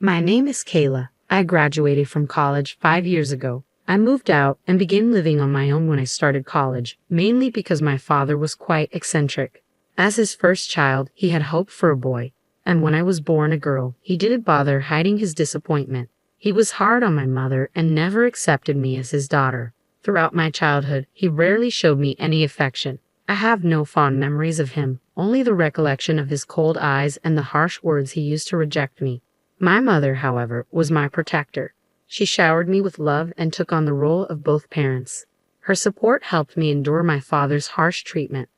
My name is Kayla. I graduated from college 5 years ago. I moved out and began living on my own when I started college, mainly because my father was quite eccentric. As his first child, he had hoped for a boy, and when I was born a girl, he didn't bother hiding his disappointment. He was hard on my mother and never accepted me as his daughter. Throughout my childhood, he rarely showed me any affection. I have no fond memories of him, only the recollection of his cold eyes and the harsh words he used to reject me. My mother, however, was my protector. She showered me with love and took on the role of both parents. Her support helped me endure my father's harsh treatment.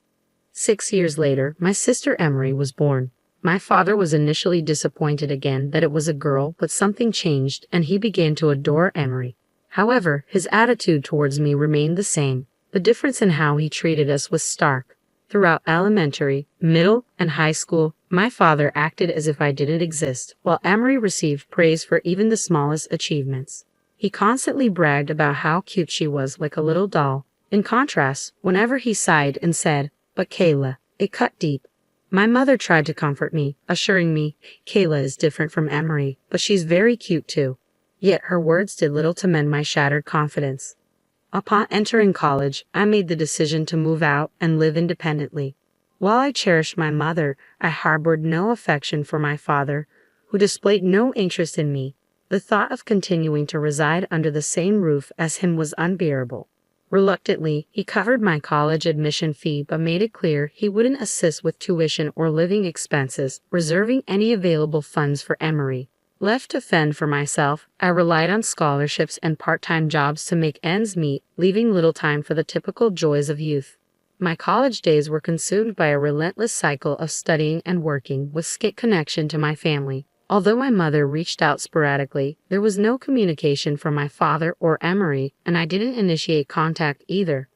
6 years later, my sister Emery was born. My father was initially disappointed again that it was a girl, but something changed and he began to adore Emery. However, his attitude towards me remained the same. The difference in how he treated us was stark. Throughout elementary, middle, and high school, my father acted as if I didn't exist, while Emery received praise for even the smallest achievements. He constantly bragged about how cute she was, like a little doll. In contrast, whenever he sighed and said, "But Kayla," it cut deep. My mother tried to comfort me, assuring me, "Kayla is different from Emery, but she's very cute too." Yet her words did little to mend my shattered confidence. Upon entering college, I made the decision to move out and live independently. While I cherished my mother, I harbored no affection for my father, who displayed no interest in me. The thought of continuing to reside under the same roof as him was unbearable. Reluctantly, he covered my college admission fee but made it clear he wouldn't assist with tuition or living expenses, reserving any available funds for Emery. Left to fend for myself, I relied on scholarships and part-time jobs to make ends meet, leaving little time for the typical joys of youth. My college days were consumed by a relentless cycle of studying and working with scant connection to my family. Although my mother reached out sporadically, there was no communication from my father or Emery, and I didn't initiate contact either.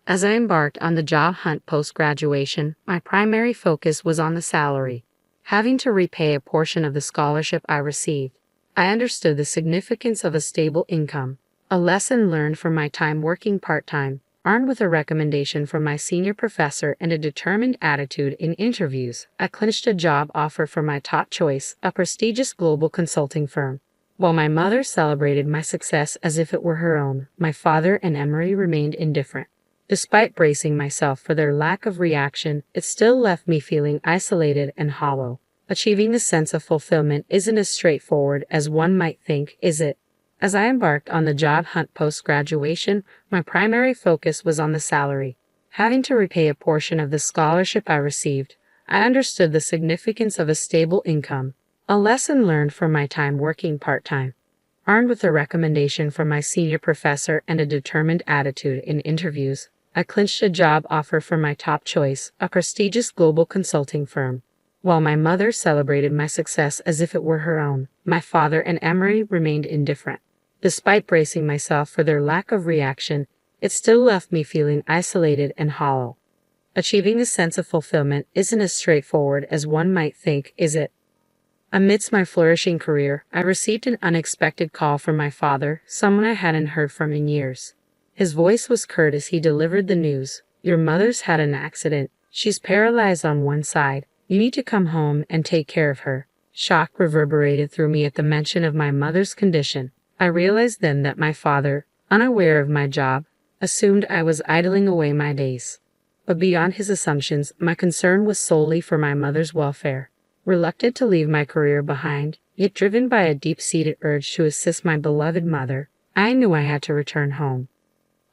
As I embarked on the job hunt post-graduation, my primary focus was on the salary. Having to repay a portion of the scholarship I received, I understood the significance of a stable income, a lesson learned from my time working part-time. Armed with a recommendation from my senior professor and a determined attitude in interviews, I clinched a job offer from my top choice, a prestigious global consulting firm. While my mother celebrated my success as if it were her own, my father and Emery remained indifferent. Despite bracing myself for their lack of reaction, it still left me feeling isolated and hollow. Achieving the sense of fulfillment isn't as straightforward as one might think, is it? As I embarked on the job hunt post-graduation, my primary focus was on the salary. Having to repay a portion of the scholarship I received, I understood the significance of a stable income, a lesson learned from my time working part-time. Armed with a recommendation from my senior professor and a determined attitude in interviews, I clinched a job offer from my top choice, a prestigious global consulting firm. While my mother celebrated my success as if it were her own, my father and Emery remained indifferent. Despite bracing myself for their lack of reaction, it still left me feeling isolated and hollow. Achieving the sense of fulfillment isn't as straightforward as one might think, is it? Amidst my flourishing career, I received an unexpected call from my father, someone I hadn't heard from in years. His voice was curt as he delivered the news. "Your mother's had an accident. She's paralyzed on one side. You need to come home and take care of her." Shock reverberated through me at the mention of my mother's condition. I realized then that my father, unaware of my job, assumed I was idling away my days. But beyond his assumptions, my concern was solely for my mother's welfare. Reluctant to leave my career behind, yet driven by a deep-seated urge to assist my beloved mother, I knew I had to return home.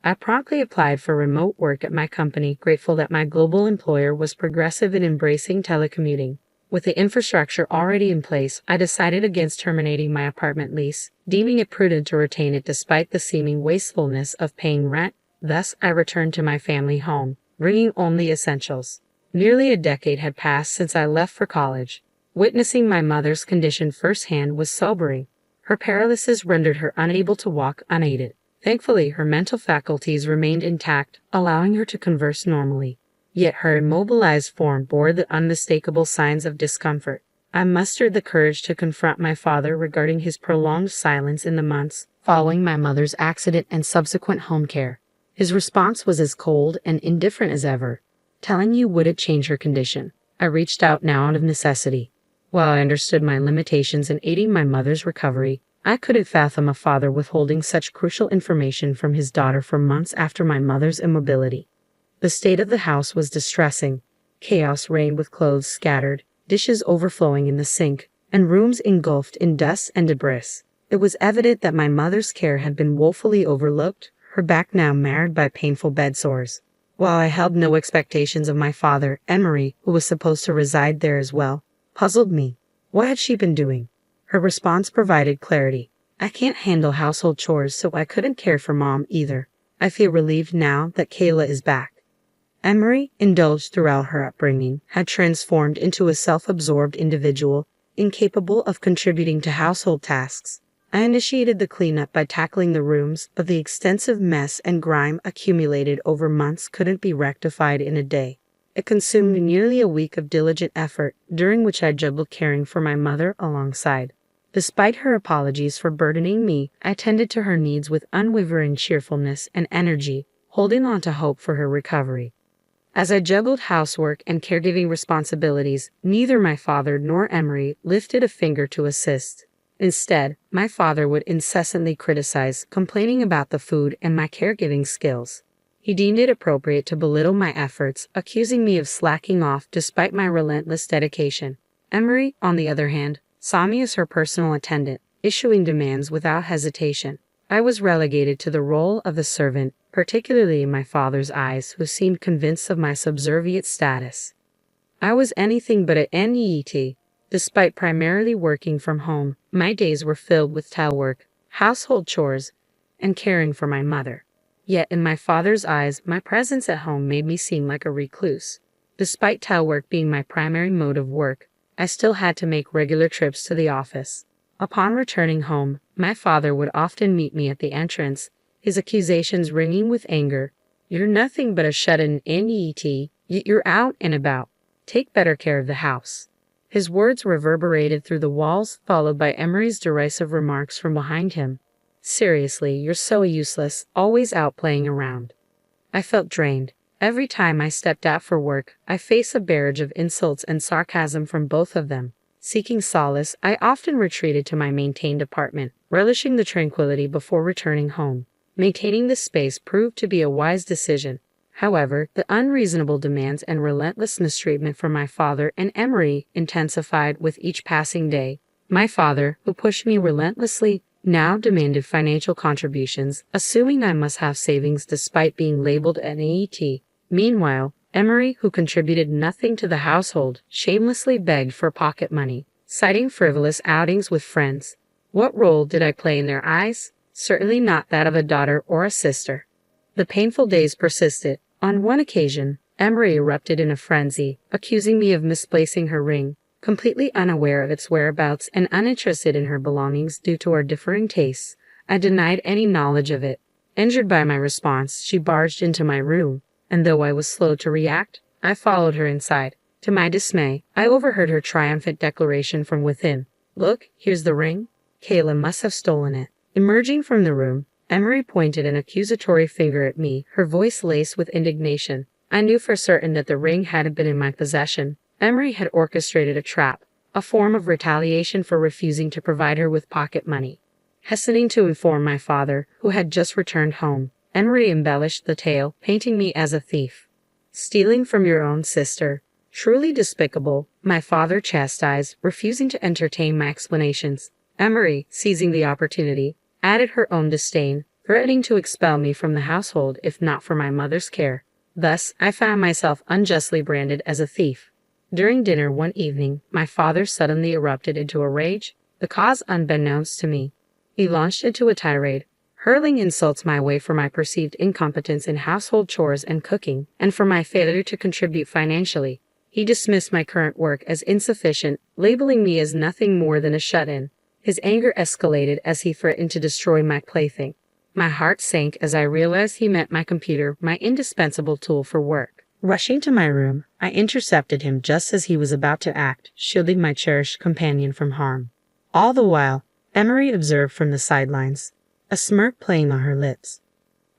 I promptly applied for remote work at my company, grateful that my global employer was progressive in embracing telecommuting. With the infrastructure already in place, I decided against terminating my apartment lease, deeming it prudent to retain it despite the seeming wastefulness of paying rent. Thus, I returned to my family home, bringing only essentials. Nearly a decade had passed since I left for college. Witnessing my mother's condition firsthand was sobering. Her paralysis rendered her unable to walk unaided. Thankfully, her mental faculties remained intact, allowing her to converse normally. Yet her immobilized form bore the unmistakable signs of discomfort. I mustered the courage to confront my father regarding his prolonged silence in the months following my mother's accident and subsequent home care. His response was as cold and indifferent as ever. "Telling you wouldn't change her condition. I reached out now out of necessity." While I understood my limitations in aiding my mother's recovery, I couldn't fathom a father withholding such crucial information from his daughter for months after my mother's immobility. The state of the house was distressing. Chaos reigned with clothes scattered, dishes overflowing in the sink, and rooms engulfed in dust and debris. It was evident that my mother's care had been woefully overlooked, her back now marred by painful bed sores. While I held no expectations of my father, Emery, who was supposed to reside there as well, puzzled me. What had she been doing? Her response provided clarity. I can't handle household chores, so I couldn't care for Mom either. I feel relieved now that Kayla is back. Emery, indulged throughout her upbringing, had transformed into a self-absorbed individual, incapable of contributing to household tasks. I initiated the cleanup by tackling the rooms, but the extensive mess and grime accumulated over months couldn't be rectified in a day. It consumed nearly a week of diligent effort, during which I juggled caring for my mother alongside. Despite her apologies for burdening me, I tended to her needs with unwavering cheerfulness and energy, holding on to hope for her recovery. As I juggled housework and caregiving responsibilities, neither my father nor Emery lifted a finger to assist. Instead, my father would incessantly criticize, complaining about the food and my caregiving skills. He deemed it appropriate to belittle my efforts, accusing me of slacking off despite my relentless dedication. Emery, on the other hand, saw me as her personal attendant, issuing demands without hesitation. I was relegated to the role of the servant, particularly in my father's eyes, who seemed convinced of my subservient status. I was anything but a NEET. Despite primarily working from home, my days were filled with tile work, household chores, and caring for my mother. Yet in my father's eyes, my presence at home made me seem like a recluse. Despite tile work being my primary mode of work, I still had to make regular trips to the office. Upon returning home, my father would often meet me at the entrance, his accusations ringing with anger. "You're nothing but a shut-in NEET, yet you're out and about. Take better care of the house." His words reverberated through the walls, followed by Emery's derisive remarks from behind him. "Seriously, you're so useless, always out playing around." I felt drained. Every time I stepped out for work, I faced a barrage of insults and sarcasm from both of them. Seeking solace, I often retreated to my maintained apartment, relishing the tranquility before returning home. Maintaining this space proved to be a wise decision. However, the unreasonable demands and relentless mistreatment from my father and Emery intensified with each passing day. My father, who pushed me relentlessly, now demanded financial contributions, assuming I must have savings despite being labeled an AET. Meanwhile, Emery, who contributed nothing to the household, shamelessly begged for pocket money, citing frivolous outings with friends. What role did I play in their eyes? Certainly not that of a daughter or a sister. The painful days persisted. On one occasion, Emery erupted in a frenzy, accusing me of misplacing her ring, completely unaware of its whereabouts and uninterested in her belongings due to our differing tastes. I denied any knowledge of it. Injured by my response, she barged into my room, and though I was slow to react, I followed her inside. To my dismay, I overheard her triumphant declaration from within. "Look, here's the ring. Kayla must have stolen it." Emerging from the room, Emery pointed an accusatory finger at me, her voice laced with indignation. I knew for certain that the ring hadn't been in my possession. Emery had orchestrated a trap, a form of retaliation for refusing to provide her with pocket money. Hastening to inform my father, who had just returned home, Emery embellished the tale, painting me as a thief. "Stealing from your own sister. Truly despicable," my father chastised, refusing to entertain my explanations. Emery, seizing the opportunity, added her own disdain, threatening to expel me from the household if not for my mother's care. Thus, I found myself unjustly branded as a thief. During dinner one evening, my father suddenly erupted into a rage, the cause unbeknownst to me. He launched into a tirade, hurling insults my way for my perceived incompetence in household chores and cooking, and for my failure to contribute financially. He dismissed my current work as insufficient, labeling me as nothing more than a shut-in. His anger escalated as he threatened to destroy my plaything. My heart sank as I realized he meant my computer, my indispensable tool for work. Rushing to my room, I intercepted him just as he was about to act, shielding my cherished companion from harm. All the while, Emery observed from the sidelines, a smirk playing on her lips.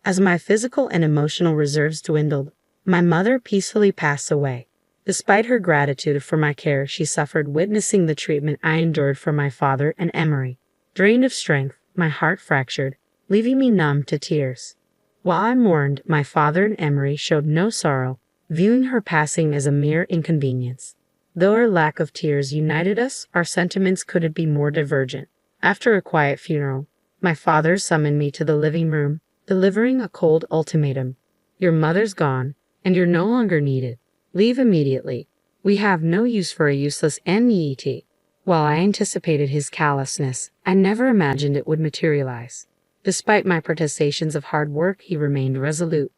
As my physical and emotional reserves dwindled, my mother peacefully passed away. Despite her gratitude for my care, she suffered witnessing the treatment I endured from my father and Emery. Drained of strength, my heart fractured, leaving me numb to tears. While I mourned, my father and Emery showed no sorrow, viewing her passing as a mere inconvenience. Though our lack of tears united us, our sentiments couldn't be more divergent. After a quiet funeral, my father summoned me to the living room, delivering a cold ultimatum. Your mother's gone, and you're no longer needed. Leave immediately. We have no use for a useless NEET. While I anticipated his callousness, I never imagined it would materialize. Despite my protestations of hard work, he remained resolute.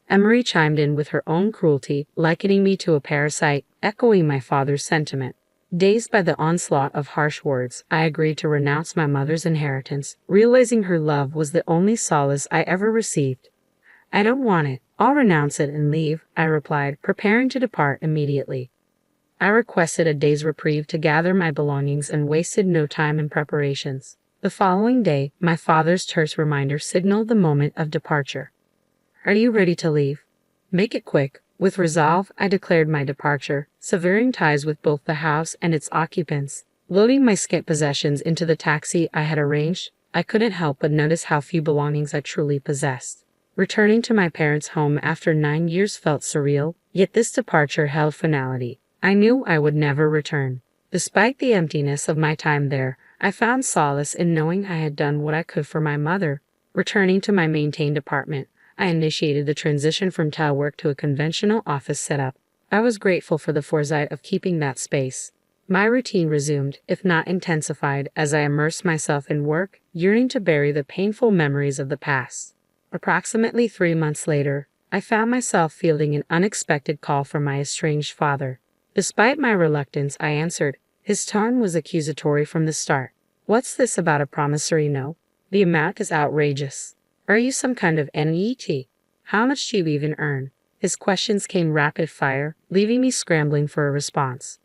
Emery chimed in with her own cruelty, likening me to a parasite, echoing my father's sentiment. Dazed by the onslaught of harsh words, I agreed to renounce my mother's inheritance, realizing her love was the only solace I ever received. I don't want it. I'll renounce it and leave, I replied, preparing to depart immediately. I requested a day's reprieve to gather my belongings and wasted no time in preparations. The following day, my father's terse reminder signaled the moment of departure. Are you ready to leave? Make it quick. With resolve, I declared my departure, severing ties with both the house and its occupants. Loading my scant possessions into the taxi I had arranged, I couldn't help but notice how few belongings I truly possessed. Returning to my parents' home after 9 years felt surreal, yet this departure held finality. I knew I would never return. Despite the emptiness of my time there, I found solace in knowing I had done what I could for my mother. Returning to my maintained apartment, I initiated the transition from telework to a conventional office setup. I was grateful for the foresight of keeping that space. My routine resumed, if not intensified, as I immersed myself in work, yearning to bury the painful memories of the past. Approximately 3 months later, I found myself fielding an unexpected call from my estranged father. Despite my reluctance, I answered. His tone was accusatory from the start. What's this about a promissory note? The amount is outrageous. Are you some kind of NET? How much do you even earn? His questions came rapid fire, leaving me scrambling for a response.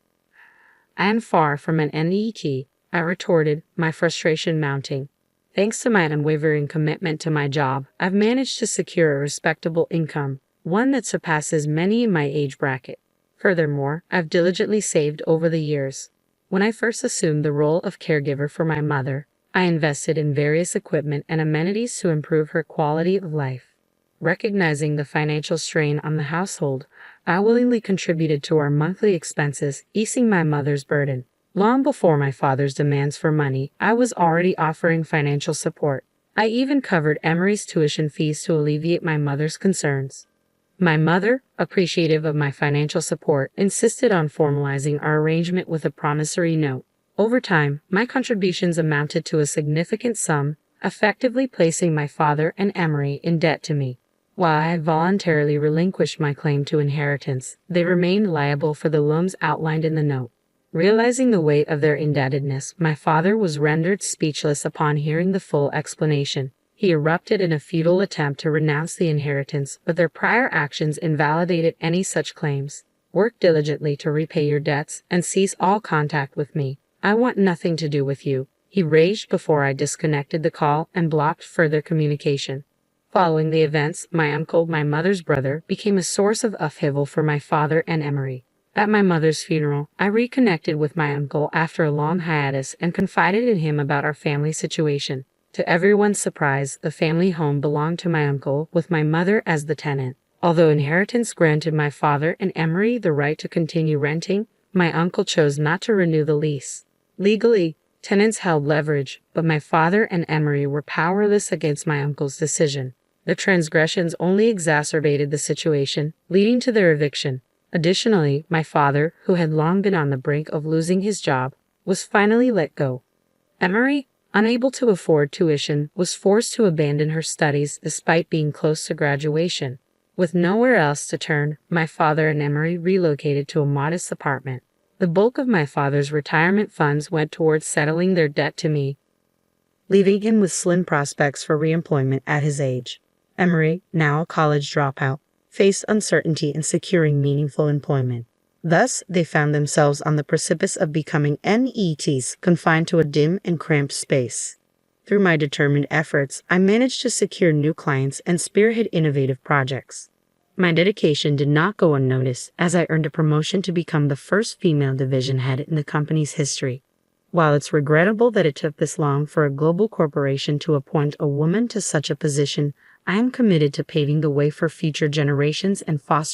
I am far from an NET, I retorted, my frustration mounting. Thanks to my unwavering commitment to my job, I've managed to secure a respectable income, one that surpasses many in my age bracket. Furthermore, I've diligently saved over the years. When I first assumed the role of caregiver for my mother, I invested in various equipment and amenities to improve her quality of life. Recognizing the financial strain on the household, I willingly contributed to our monthly expenses, easing my mother's burden. Long before my father's demands for money, I was already offering financial support. I even covered Emery's tuition fees to alleviate my mother's concerns. My mother, appreciative of my financial support, insisted on formalizing our arrangement with a promissory note. Over time, my contributions amounted to a significant sum, effectively placing my father and Emery in debt to me. While I had voluntarily relinquished my claim to inheritance, they remained liable for the loans outlined in the note. Realizing the weight of their indebtedness, my father was rendered speechless upon hearing the full explanation. He erupted in a futile attempt to renounce the inheritance, but their prior actions invalidated any such claims. Work diligently to repay your debts and cease all contact with me. I want nothing to do with you, he raged before I disconnected the call and blocked further communication. Following the events, my uncle, my mother's brother, became a source of upheaval for my father and Emery. At my mother's funeral, I reconnected with my uncle after a long hiatus and confided in him about our family situation. To everyone's surprise, the family home belonged to my uncle, with my mother as the tenant. Although inheritance granted my father and Emery the right to continue renting, my uncle chose not to renew the lease. Legally, tenants held leverage, but my father and Emery were powerless against my uncle's decision. The transgressions only exacerbated the situation, leading to their eviction. Additionally, my father, who had long been on the brink of losing his job, was finally let go. Emery, unable to afford tuition, was forced to abandon her studies despite being close to graduation. With nowhere else to turn, my father and Emery relocated to a modest apartment. The bulk of my father's retirement funds went towards settling their debt to me, leaving him with slim prospects for reemployment at his age. Emery, now a college dropout, faced uncertainty in securing meaningful employment. Thus, they found themselves on the precipice of becoming NETs, confined to a dim and cramped space. Through my determined efforts, I managed to secure new clients and spearhead innovative projects. My dedication did not go unnoticed as I earned a promotion to become the first female division head in the company's history. While it's regrettable that it took this long for a global corporation to appoint a woman to such a position, I am committed to paving the way for future generations and fostering